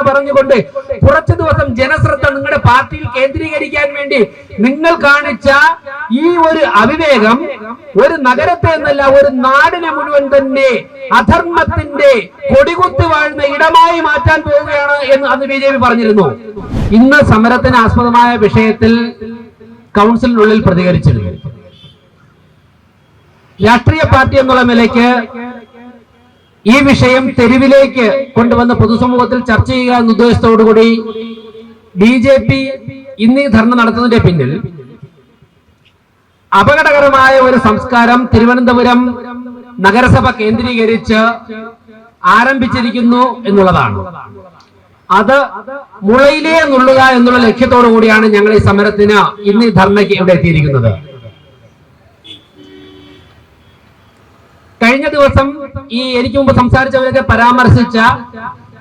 പറഞ്ഞുകൊണ്ട് കുറച്ചു ദിവസം ജനശ്രദ്ധ നിങ്ങളുടെ പാർട്ടിയിൽ കേന്ദ്രീകരിക്കാൻ വേണ്ടി നിങ്ങൾ കാണിച്ച ഈ ഒരു അവിവേകം ഒരു നഗരത്തെ എന്നല്ല ഒരു നാടിനെ മുഴുവൻ തന്നെ അധർമ്മത്തിന്റെ കൊടികുത്തി വാഴുന്ന ഇടമായി മാറ്റാൻ പോവുകയാണ് എന്ന് അന്ന് BJP പറഞ്ഞിരുന്നു. ഇന്ന് സമരത്തിന് ആസ്പദമായ വിഷയത്തിൽ കൗൺസിലിനുള്ളിൽ പ്രതികരിച്ചിരുന്നു. രാഷ്ട്രീയ പാർട്ടി എന്നുള്ള നിലയ്ക്ക് ഈ വിഷയം തെരുവിലേക്ക് കൊണ്ടുവന്ന് പൊതുസമൂഹത്തിൽ ചർച്ച ചെയ്യുക എന്ന ഉദ്ദേശത്തോടുകൂടി BJP ഇന്ന് ഈ ധർണ നടത്തുന്നതിന്റെ പിന്നിൽ അപകടകരമായ ഒരു സംസ്കാരം തിരുവനന്തപുരം നഗരസഭ കേന്ദ്രീകരിച്ച് ആരംഭിച്ചിരിക്കുന്നു എന്നുള്ളതാണ്. അത് മുളയിലേ നുള്ളുക എന്നുള്ള ലക്ഷ്യത്തോടു കൂടിയാണ് ഞങ്ങൾ ഈ സമരത്തിന് ഇന്ന് ഈ ധർണയ്ക്ക് ഇവിടെ എത്തിയിരിക്കുന്നത്. കഴിഞ്ഞ ദിവസം ഈ എനിക്ക് മുമ്പ് സംസാരിച്ചവരൊക്കെ പരാമർശിച്ച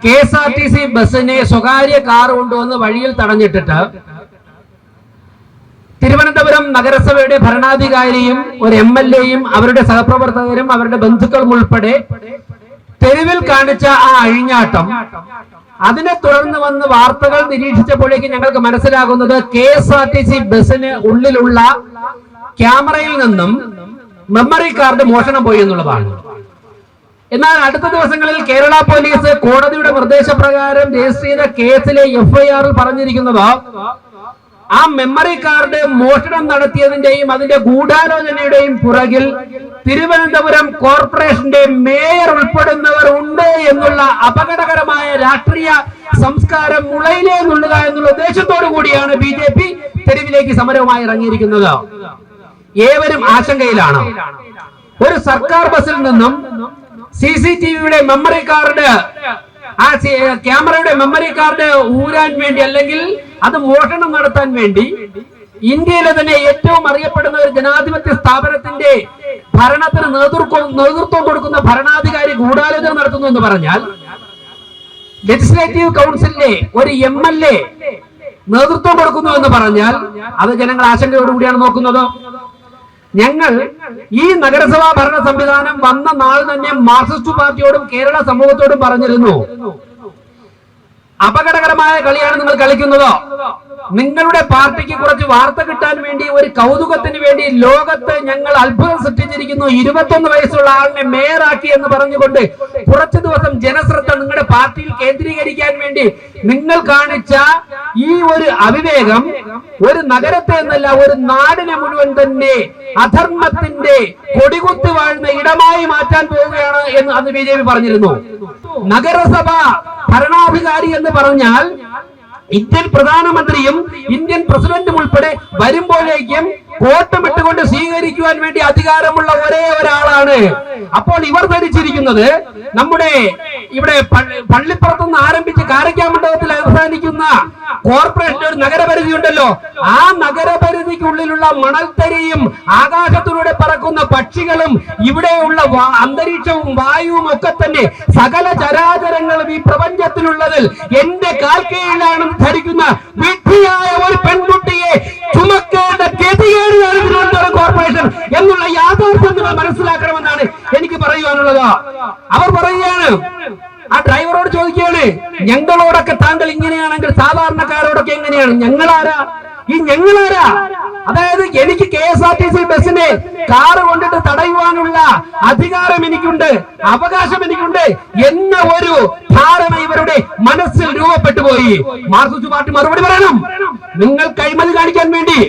KSRTC ബസ്സിനെ സ്വകാര്യ കാർ കൊണ്ടുവന്ന് വഴിയിൽ തടഞ്ഞിട്ടിട്ട് തിരുവനന്തപുരം നഗരസഭയുടെ ഭരണാധികാരിയും ഒരു MLAയും അവരുടെ സഹപ്രവർത്തകരും അവരുടെ ബന്ധുക്കളും ഉൾപ്പെടെ തെരുവിൽ കാണിച്ച ആ അഴിഞ്ഞാട്ടം, അതിനെ തുടർന്ന് വന്ന് വാർത്തകൾ നിരീക്ഷിച്ചപ്പോഴേക്കും ഞങ്ങൾക്ക് മനസ്സിലാകുന്നത് KSRTC ബസ്സിന് ഉള്ളിലുള്ള ക്യാമറയിൽ നിന്നും മെമ്മറി കാർഡ് മോഷണം പോയി എന്നുള്ളതാണ്. എന്നാൽ അടുത്ത ദിവസങ്ങളിൽ കേരള പോലീസ് കോടതിയുടെ നിർദ്ദേശപ്രകാരം രജിസ്റ്റർ ചെയ്ത കേസിലെ FIR പറഞ്ഞിരിക്കുന്നത് ആ മെമ്മറി കാർഡ് മോഷണം നടത്തിയതിന്റെയും അതിന്റെ ഗൂഢാലോചനയുടെയും പുറകിൽ തിരുവനന്തപുരം കോർപ്പറേഷന്റെ മേയർ ഉൾപ്പെടുന്നവർ ഉണ്ട് എന്നുള്ള അപകടകരമായ രാഷ്ട്രീയ സംസ്കാരം മുളയിലേ നുള്ളുക എന്നുള്ള ഉദ്ദേശത്തോടു കൂടിയാണ് BJP തെരുവിലേക്ക് സമരവുമായി ഇറങ്ങിയിരിക്കുന്നത്. ഏവരും ആശങ്കയിലാണ്. ഒരു സർക്കാർ ബസ്സിൽ നിന്നും CCTVയുടെ മെമ്മറി കാർഡ്, ആ ക്യാമറയുടെ മെമ്മറി കാർഡ് ഊരാൻ വേണ്ടി അല്ലെങ്കിൽ അത് മോഷണം നടത്താൻ വേണ്ടി ഇന്ത്യയിലെ തന്നെ ഏറ്റവും അറിയപ്പെടുന്ന ഒരു ജനാധിപത്യ സ്ഥാപനത്തിന്റെ ഭരണത്തിന് നേതൃത്വം കൊടുക്കുന്ന ഭരണാധികാരി ഗൂഢാലോചന നടത്തുന്നു എന്ന് പറഞ്ഞാൽ, ലെജിസ്ലേറ്റീവ് കൗൺസിലിലെ ഒരു MLA നേതൃത്വം കൊടുക്കുന്നു എന്ന് പറഞ്ഞാൽ അത് ജനങ്ങൾ ആശങ്കയോടുകൂടിയാണ് നോക്കുന്നത്. ഞങ്ങൾ ഈ നഗരസഭാ ഭരണ സംവിധാനം വന്ന നാൾ തന്നെ മാർക്സിസ്റ്റ് പാർട്ടിയോടും കേരള സമൂഹത്തോടും പറഞ്ഞിരുന്നു, അപകടകരമായ കളിയാണ് നിങ്ങൾ കളിക്കുന്നത്. നിങ്ങളുടെ പാർട്ടിക്ക് കുറച്ച് വാർത്ത കിട്ടാൻ വേണ്ടി, ഒരു കൗതുകത്തിന് വേണ്ടി ലോകത്ത് ഞങ്ങൾ അത്ഭുതം സൃഷ്ടിച്ചിരിക്കുന്നു, 21 വയസ്സുള്ള ആളിനെ മേയറാക്കി എന്ന് പറഞ്ഞുകൊണ്ട് കുറച്ചു ദിവസം ജനശ്രദ്ധ നിങ്ങളുടെ പാർട്ടിയിൽ കേന്ദ്രീകരിക്കാൻ വേണ്ടി നിങ്ങൾ കാണിച്ച ഈ ഒരു അവിവേകം ഒരു നഗരത്തെ എന്നല്ല ഒരു നാടിനെ മുഴുവൻ തന്നെ അധർമ്മത്തിന്റെ കൊടികുത്തി വാഴുന്ന ഇടമായി മാറ്റാൻ പോവുകയാണ് എന്ന് അന്ന് BJP പറഞ്ഞിരുന്നു. നഗരസഭ ഭരണാധികാരി എന്ന് പറഞ്ഞാൽ ഇന്ത്യൻ പ്രധാനമന്ത്രിയും ഇന്ത്യൻ പ്രസിഡന്റും ഉൾപ്പെടെ വരുമ്പോഴേക്കും കോട്ടമിട്ടുകൊണ്ട് സ്വീകരിക്കുവാൻ വേണ്ടി അധികാരമുള്ള ഒരേ ഒരാളാണ്. അപ്പോൾ ഇവർ ധരിച്ചിരിക്കുന്നത് നമ്മുടെ ഇവിടെ പള്ളിപ്പുറത്തുനിന്ന് ആരംഭിച്ച് കാരക്കാമണ്ഡപത്തിൽ അവസാനിക്കുന്ന കോർപ്പറേഷൻ ഒരു നഗരപരിധി ഉണ്ടല്ലോ, ആ നഗരപരിധിക്കുള്ളിലുള്ള മണൽത്തരിയും ആകാശത്തിലൂടെ പറക്കുന്ന പക്ഷികളും ഇവിടെയുള്ള അന്തരീക്ഷവും വായുവും ഒക്കെ തന്നെ സകല ചരാചരങ്ങളും ഈ പ്രപഞ്ചത്തിലുള്ളതിൽ എന്റെ കാൽക്കീഴിലാണെന്ന് ധരിക്കുന്ന വിഡ്ഢിയായ ഒരു പെൺകുട്ടിയെ ചുമക്കേണ്ട ഗതികേടാണ് തിരുവനന്തപുരം കോർപ്പറേഷൻ എന്നുള്ള യാഥാർത്ഥ്യം നിങ്ങൾ മനസ്സിലാക്കണമെന്നാണ് എനിക്ക് പറയുവാനുള്ളത്. അവർ പറയുകയാണ്, ആ ഡ്രൈവറോട് ചോദിക്കുകയാണ്, ഞങ്ങളോടൊക്കെ താങ്കൾ ഇങ്ങനെയാണെങ്കിൽ സാധാരണക്കാരോടൊക്കെ എങ്ങനെയാണ്? ഞങ്ങളാരാ? ഈ ഞങ്ങളാരാ? അതായത് എനിക്ക് KSRTC ബസ്സിനെ കാറ് കൊണ്ടിട്ട് തടയുവാനുള്ള അധികാരം എനിക്കുണ്ട്, അവകാശം എനിക്കുണ്ട് എന്ന ഒരു ധാരണ ഇവരുടെ മനസ്സിൽ രൂപപ്പെട്ടു പോയി. മാർക്സിസ്റ്റ് പാർട്ടി മറുപടി പറയണം. നിങ്ങൾക്ക് അഴിമതി കാണിക്കാൻ വേണ്ടി,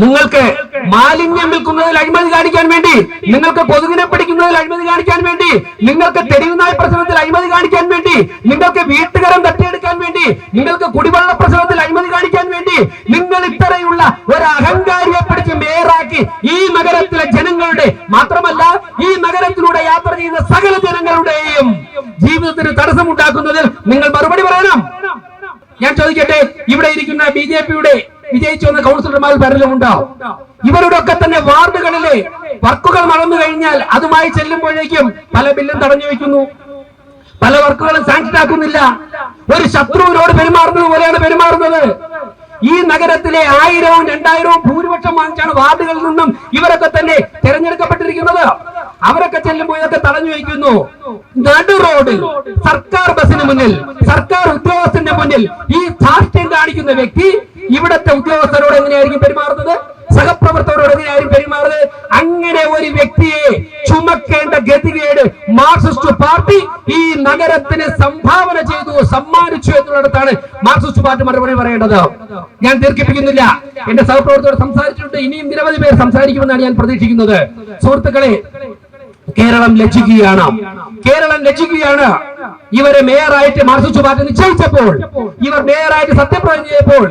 നിങ്ങൾക്ക് മാലിന്യം വിൽക്കുന്നതിൽ അഴിമതി കാണിക്കാൻ വേണ്ടി, നിങ്ങൾക്ക് കൊതുകിനെ പിടിക്കുന്നതിൽ അഴിമതി കാണിക്കാൻ വേണ്ടി, നിങ്ങൾക്ക് തെരുവുനായ പ്രശ്നത്തിൽ അഴിമതി കാണിക്കാൻ വേണ്ടി, നിങ്ങൾക്ക് വീട്ടുകരം തട്ടിയെടുക്കാൻ വേണ്ടി, നിങ്ങൾക്ക് കുടിവെള്ള പ്രശ്നത്തിൽ അഴിമതി കാണിക്കാൻ വേണ്ടി നിങ്ങൾ ഇത്തരയുള്ള ഒരു അഹങ്കാരിയെ പിടിച്ച് മേയറാക്കി ഈ നഗരത്തിലെ ജനങ്ങളുടെ മാത്രമല്ല ഈ നഗരത്തിലൂടെ യാത്ര ചെയ്യുന്ന സകല ജനങ്ങളുടെയും ജീവിതത്തിന് തടസ്സമുണ്ടാക്കുന്നതിൽ നിങ്ങൾ മറുപടി പറയണം. ഞാൻ ചോദിക്കട്ടെ, ഇവിടെ ഇരിക്കുന്ന BJPയുടെ വിജയിച്ചു വന്ന കൗൺസിലർമാർ പലരും ഉണ്ടാവും. ഇവരുടെ ഒക്കെ തന്നെ വാർഡുകളിലെ വർക്കുകൾ നടന്നു കഴിഞ്ഞാൽ അതുമായി ചെല്ലുമ്പോഴേക്കും പല ബില്ലും തടഞ്ഞു വെക്കുന്നു, പല വർക്കുകളും സാങ്ഷൻ ആക്കുന്നില്ല. ഒരു ശത്രുവിനോട് പെരുമാറുന്നത് പോലെയാണ് പെരുമാറുന്നത്. ഈ നഗരത്തിലെ 1000-2000 ഭൂരിപക്ഷം വാങ്ങിച്ചാണ് വാർഡുകളിൽ നിന്നും ഇവരൊക്കെ തന്നെ തെരഞ്ഞെടുക്കപ്പെട്ടിരിക്കുന്നത്. അവരൊക്കെ ചെല്ലുമ്പോൾ ഇതൊക്കെ തടഞ്ഞു വയ്ക്കുന്നു. നടു റോഡിൽ സർക്കാർ ബസിന് മുന്നിൽ, സർക്കാർ ഉദ്യോഗസ്ഥന്റെ മുന്നിൽ ഈ ധാർഷ്ട്യം കാണിക്കുന്ന വ്യക്തി ഇവിടത്തെ ഉദ്യോഗസ്ഥരോട് എങ്ങനെയായിരിക്കും പെരുമാറുന്നത്? സഹപ്രവർത്തകരോട് എങ്ങനെയായിരിക്കും പെരുമാറുന്നത്? അങ്ങനെ ഒരു വ്യക്തിയെ ചുമക്കേണ്ട ഗതികേട് മാർക്സിസ്റ്റ് പാർട്ടി ഈ നഗരത്തിന് സംഭാവന ചെയ്തു, സമ്മാനിച്ചു എന്നുള്ളിടത്താണ് മാർക്സിസ്റ്റ് പാർട്ടി മറുപടി പറയേണ്ടത്. ഞാൻ ദീർഘിപ്പിക്കുന്നില്ല. എന്റെ സഹപ്രവർത്തകർ സംസാരിച്ചിട്ടുണ്ട്, ഇനിയും നിരവധി പേർ സംസാരിക്കുമെന്നാണ് ഞാൻ പ്രതീക്ഷിക്കുന്നത്. സുഹൃത്തുക്കളെ, കേരളം ലജ്ജിക്കുകയാണ്. കേരളം ലജ്ജിക്കുകയാണ്. ഇവരെ മേയറായിട്ട് മാർക്സിസ്റ്റ് പാർട്ടി നിശ്ചയിച്ചപ്പോൾ, ഇവർ മേയറായിട്ട് സത്യപ്രതിജ്ഞ ചെയ്തപ്പോൾ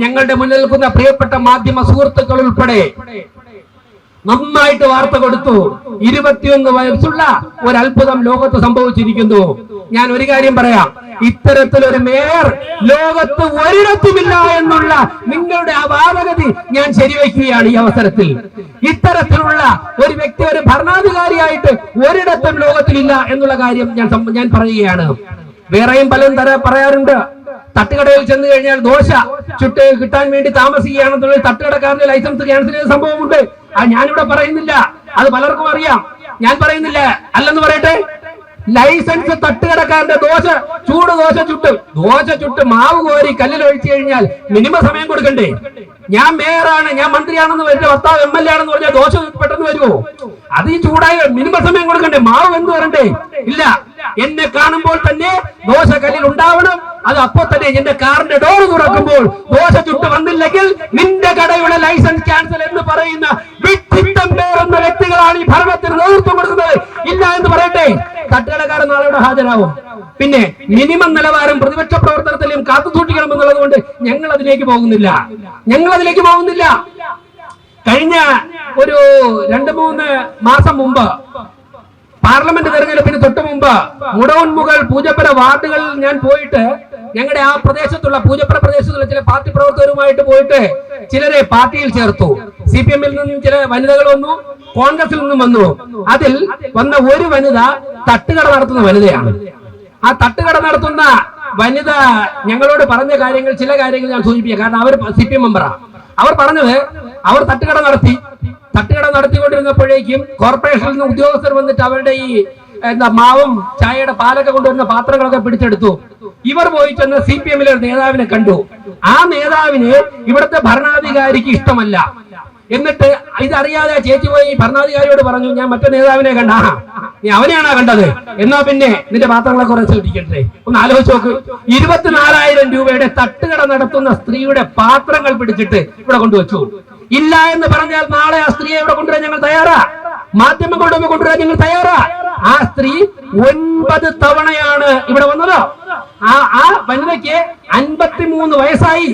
ഞങ്ങളുടെ മുന്നിൽ നിൽക്കുന്ന പ്രിയപ്പെട്ട മാധ്യമ സുഹൃത്തുക്കൾ ഉൾപ്പെടെ നന്നായിട്ട് വാർത്ത കൊടുത്തു. 21 വയസ്സുള്ള ഒരു അത്ഭുതം ലോകത്ത് സംഭവിച്ചിരിക്കുന്നു. ഞാൻ ഒരു കാര്യം പറയാം, ഇത്തരത്തിലൊരു മേയർ ലോകത്ത് ഒരിടത്തുമില്ല എന്നുള്ള നിങ്ങളുടെ ആ വാദഗതി ഞാൻ ശരിവയ്ക്കുകയാണ് ഈ അവസരത്തിൽ. ഇത്തരത്തിലുള്ള ഒരു വ്യക്തി, ഒരു ഭരണാധികാരിയായിട്ട് ഒരിടത്തും ലോകത്തിലില്ല എന്നുള്ള കാര്യം ഞാൻ പറയുകയാണ്. വേറെയും പലരും പറയാറുണ്ട്. തട്ടുകടയിൽ ചെന്ന് കഴിഞ്ഞാൽ ദോശ ചുട്ട് കിട്ടാൻ വേണ്ടി താമസിക്കുകയാണെന്നുള്ള തട്ടുകടക്കാരന്റെ ലൈസൻസ് ക്യാൻസൽ ചെയ്ത സംഭവമുണ്ട്. അത് ഞാനിവിടെ പറയുന്നില്ല, അത് പലർക്കും അറിയാം. ഞാൻ പറയുന്നില്ല, അല്ലെന്ന് പറയട്ടെ. ലൈസൻസ് തട്ടുകടക്കാരന്റെ ചൂട് ദോശ ചുട്ട് മാവ് കോരി കല്ലിൽ ഒഴിച്ചു കഴിഞ്ഞാൽ മിനിമം സമയം കൊടുക്കണ്ടേ? ഞാൻ മേയറാണ്, ഞാൻ മന്ത്രിയാണെന്ന് പറഞ്ഞ ഭർത്താവ് MLA ആണെന്ന് പറഞ്ഞാൽ ദോശ പെട്ടെന്ന് വരുമോ? അത് ഈ ചൂടായ മിനിമം സമയം കൊടുക്കണ്ടേ? മാവ് എന്ത് വരണ്ടേ? ഇല്ല. എന്നെ കാണുമ്പോൾ തന്നെ ദോശ കല്ലിൽ ഉണ്ടാവണം. അത് അപ്പൊ തന്നെ എന്റെ കാറിന്റെ ഡോർ തുറക്കുമ്പോൾ ദോശ ചുട്ട് വന്നില്ലെങ്കിൽ നിന്റെ കടയുടെ ലൈസൻസ് ക്യാൻസൽ എന്ന് പറയുന്ന വിഡ്ഢിത്തം പേറുന്ന വ്യക്തികളാണ് ഈ ഭരണത്തിന് നേതൃത്വം കൊടുക്കുന്നത്. ഇല്ല എന്ന് പറയട്ടെ. തട്ടുകടക്കാരൻ നാളെ ഇവിടെ ഹാജരാകും. പിന്നെ മിനിമം നിലവാരം പ്രതിപക്ഷ പ്രവർത്തനത്തിലും കാത്തു സൂക്ഷിക്കണം എന്നുള്ളത് കൊണ്ട് ഞങ്ങൾ അതിലേക്ക് പോകുന്നില്ല. കഴിഞ്ഞ ഒരു 2-3 മാസം മുമ്പ്, പാർലമെന്റ് തെരഞ്ഞെടുപ്പിന് തൊട്ട് മുമ്പ്, മുടവൻമുകൾ പൂജപ്പുര വാർഡുകളിൽ ഞാൻ പോയിട്ട് ഞങ്ങളുടെ ആ പ്രദേശത്തുള്ള പൂജപ്പുര പ്രദേശത്തുള്ള ചില പാർട്ടി പ്രവർത്തകരുമായിട്ട് പോയിട്ട് ചിലരെ പാർട്ടിയിൽ ചേർത്തു. CPM-ൽ നിന്നും ചില വനിതകൾ വന്നു, കോൺഗ്രസിൽ നിന്നും വന്നു. അതിൽ വന്ന ഒരു വനിത തട്ടുകട നടത്തുന്ന വനിതയാണ്. ആ തട്ടുകട നടത്തുന്ന വനിത ഞങ്ങളോട് പറഞ്ഞ കാര്യങ്ങൾ, ചില കാര്യങ്ങൾ ഞാൻ സൂചിപ്പിക്കാം. കാരണം അവർ CPM മെമ്പറാണ്. അവർ പറഞ്ഞത്, അവർ തട്ടുകട നടത്തിക്കൊണ്ടിരുന്നപ്പോഴേക്കും കോർപ്പറേഷനിൽ നിന്ന് ഉദ്യോഗസ്ഥർ വന്നിട്ട് അവരുടെ ഈ മാവും ചായയുടെ പാലൊക്കെ കൊണ്ടുവരുന്ന പാത്രങ്ങളൊക്കെ പിടിച്ചെടുത്തു. ഇവർ പോയി ചെന്ന് CPM-ലെ ഒരു നേതാവിനെ കണ്ടു. ആ നേതാവിന് ഇവിടുത്തെ ഭരണാധികാരിക്ക് ഇഷ്ടമല്ല. എന്നിട്ട് ഇതറിയാതെ ചേച്ചി പോയി ഭരണാധികാരിയോട് പറഞ്ഞു, ഞാൻ മറ്റേ നേതാവിനെ കണ്ട. നീ അവനെയാണോ കണ്ടത്? എന്നാ പിന്നെ നിന്റെ പാത്രങ്ങളൊക്കെ കുറച്ച് ഇരിക്കട്ടെ. ഒന്ന് ആലോചിച്ച് നോക്ക്. 24,000 രൂപയുടെ തട്ടുകട നടത്തുന്ന സ്ത്രീയുടെ പാത്രങ്ങൾ പിടിച്ചിട്ട് ഇവിടെ കൊണ്ടുവച്ചു. ഇല്ല എന്ന് പറഞ്ഞാൽ നാളെ ആ സ്ത്രീയെ ഇവിടെ കൊണ്ടുവരാൻ ഞങ്ങൾ തയ്യാറാ. മാധ്യമങ്ങളുടെ മുമ്പ് കൊണ്ടുവരാൻ ഞങ്ങൾ തയ്യാറാ. ആ സ്ത്രീ 9 തവണയാണ് ഇവിടെ വന്നത്. ആ വനിതയ്ക്ക് 53 വയസ്സായി.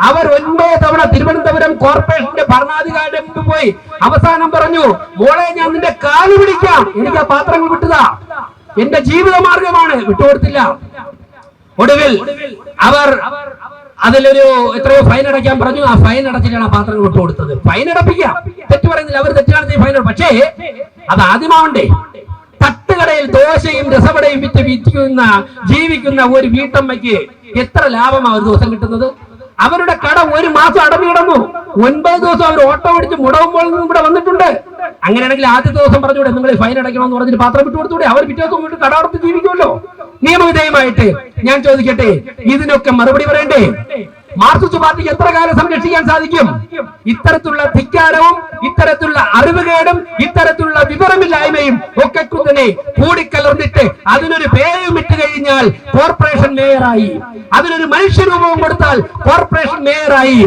അവർ 9 തവണ തിരുവനന്തപുരം കോർപ്പറേഷന്റെ ഭരണാധികാരിയുടെ മുമ്പ് പോയി അവസാനം പറഞ്ഞു, മോളെ ഞാൻ നിന്റെ കാല് പിടിക്കാം, എനിക്ക് ആ പാത്രങ്ങൾ വിട്ടുതാ, എന്റെ ജീവിത മാർഗമാണ്. വിട്ടുകൊടുത്തില്ല. ഒടുവിൽ അവർ അതിലൊരു എത്രയോ ഫൈൻ അടയ്ക്കാൻ പറഞ്ഞു. ആ ഫൈൻ അടച്ചിട്ടാണ് ആ പാത്രങ്ങൾ വിട്ടുകൊടുത്തത്. ഫൈൻ അടപ്പിക്കാം, തെറ്റ് പറയുന്നില്ല, അവർ തെറ്റാണ് ഫൈൻ. പക്ഷേ അത് ആദ്യമാവണ്ടേ? തട്ടുകടയിൽ ദോശയും രസവടയും ജീവിക്കുന്ന ഒരു വീട്ടമ്മയ്ക്ക് എത്ര ലാഭമാണ് ഒരു ദിവസം കിട്ടുന്നത്? അവരുടെ കട 1 മാസം അടഞ്ഞു കിടന്നു. 9 ദിവസം അവർ ഓട്ടോ ഓടിച്ച് മുടവുമ്പോൾ നിന്നും ഇവിടെ വന്നിട്ടുണ്ട്. അങ്ങനെയാണെങ്കിൽ ആദ്യത്തെ ദിവസം പറഞ്ഞൂടെ നിങ്ങൾ ഫൈൻ അടയ്ക്കണമെന്ന് പറഞ്ഞിട്ട് പാത്രം വിട്ടു കൊടുത്തൂടെ? അവർ പിറ്റേ ദിവസം വീട്ട് കട അടച്ച് ജീവിക്കുമല്ലോ നിയമവിധേയമായിട്ട്. ഞാൻ ചോദിക്കട്ടെ, ഇതിനൊക്കെ മറുപടി പറയണ്ടേ? മാർക്സിസ്റ്റ് പാർട്ടിക്ക് എത്ര കാലം സംരക്ഷിക്കാൻ സാധിക്കും? ഇത്തരത്തിലുള്ള ധിക്കാരവും ഇത്തരത്തിലുള്ള അറിവുകേടും ഇത്തരത്തിലുള്ള വിവരമില്ലായ്മയും ഒക്കെ തന്നെ കൂടിക്കലർന്നിട്ട് അതിനൊരു പേരും ഇട്ട് കഴിഞ്ഞാൽ കോർപ്പറേഷൻ മേയറായി, അതിനൊരു മനുഷ്യരൂപവും കൊടുത്താൽ കോർപ്പറേഷൻ മേയറായി.